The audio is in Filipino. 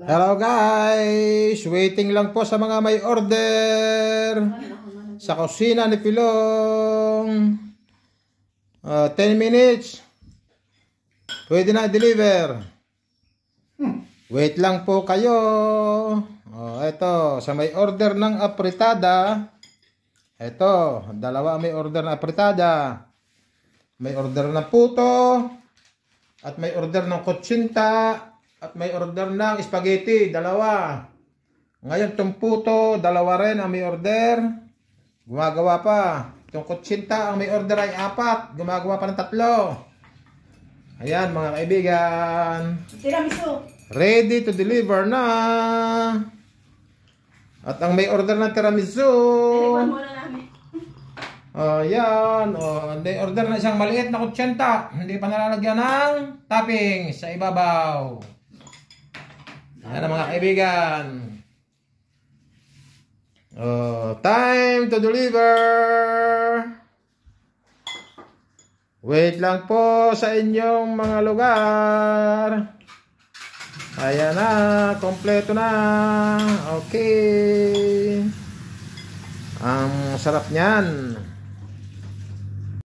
Hello guys! Waiting lang po sa mga may order sa kusina ni Pilong. 10 minutes. Pwede na i-deliver. Wait lang po kayo. Ito, sa may order ng apritada. Ito, dalawa may order na apritada. May order ng puto. At may order ng kutsinta. At may order ng spaghetti, dalawa. Ngayon, itong puto, dalawa rin ang may order. Gumagawa pa. Itong kutsinta, ang may order ay 4. Gumagawa pa ng 3. Ayan, mga kaibigan. Tiramisu. Ready to deliver na. At ang may order ng tiramisu. Deliver muna namin. Ayan. May order na isang maliit na kutsinta. Hindi pa nalalagyan ng topping sa ibabaw. Ayan ang mga kaibigan. Time to deliver. Wait lang po sa inyong mga lugar. Ayan na, kompleto na. Okay. Ang sarap niyan.